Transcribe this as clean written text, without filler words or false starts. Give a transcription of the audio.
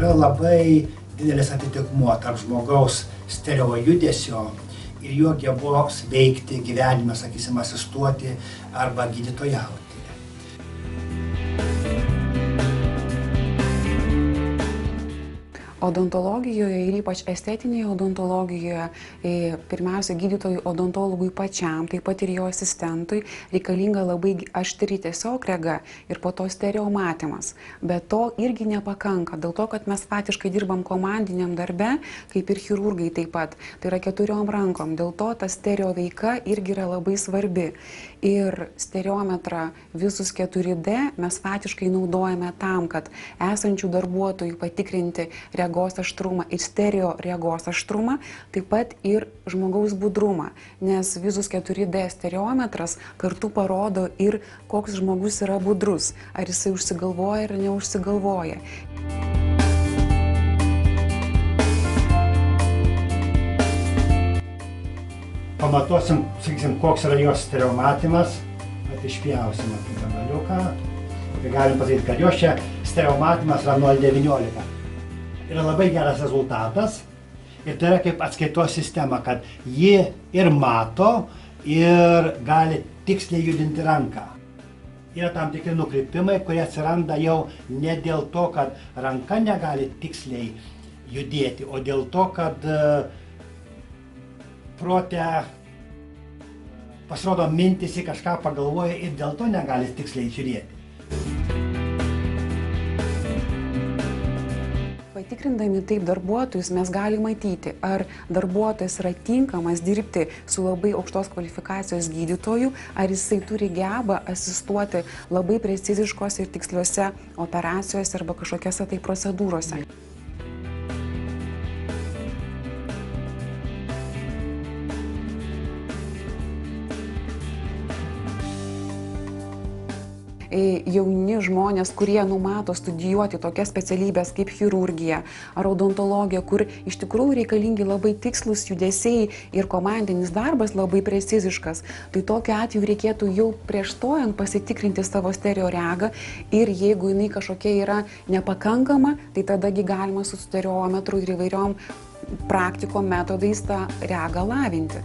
yra labai didelis atitikmuo tarp žmogaus stereo judesio ir jo gebos veikti gyvenime, sakysim, asistuoti arba gydytojauti. Odontologijoje ir ypač estetinėje odontologijoje, pirmiausia, gydytojui odontologui pačiam, taip pat ir jo asistentui, reikalinga labai aštri tiesiog rega ir po to stereo matymas. Bet to irgi nepakanka, dėl to, kad mes faktiškai dirbam komandiniam darbe, kaip ir chirurgai taip pat. Tai yra 4 rankom, dėl to ta stereo veika irgi yra labai svarbi. Ir stereometrą visus 4D mes faktiškai naudojame tam, kad esančių darbuotojų patikrinti regos aštrumą ir stereo regos aštrumą, taip pat ir žmogaus budrumą, nes visus 4D stereometras kartu parodo ir koks žmogus yra budrus, ar jisai užsigalvoja ar neužsigalvoja. Pamatuosim, sakysim, koks yra jos stereo matymas, išpjausim apie gabaliuką. Tai galim pasakyti, kad jos čia stereo matymas yra 0,19. Yra labai geras rezultatas ir tai yra kaip atskaitos sistema, kad ji ir mato, ir gali tiksliai judinti ranką. Yra tam tikri nukrypimai, kurie atsiranda jau ne dėl to, kad ranka negali tiksliai judėti, o dėl to, kad prote pasirodo mintis į kažką pagalvoja ir dėl to negali tiksliai žiūrėti. Patikrindami taip darbuotojus mes galime matyti, ar darbuotojas yra tinkamas dirbti su labai aukštos kvalifikacijos gydytoju, ar jisai turi gebą asistuoti labai preciziškose ir tiksliuose operacijose arba kažkokiose tai procedūrose. Jauni žmonės, kurie numato studijuoti tokias specialybės kaip chirurgija ar odontologija, kur iš tikrųjų reikalingi labai tikslus judesiai ir komandinis darbas labai preciziškas, tai tokiu atveju reikėtų jau prieš stojant pasitikrinti savo stereo regą ir jeigu jinai kažkokia yra nepakankama, tai tadagi galima su stereometru ir įvairiom praktikom metodais tą regą lavinti.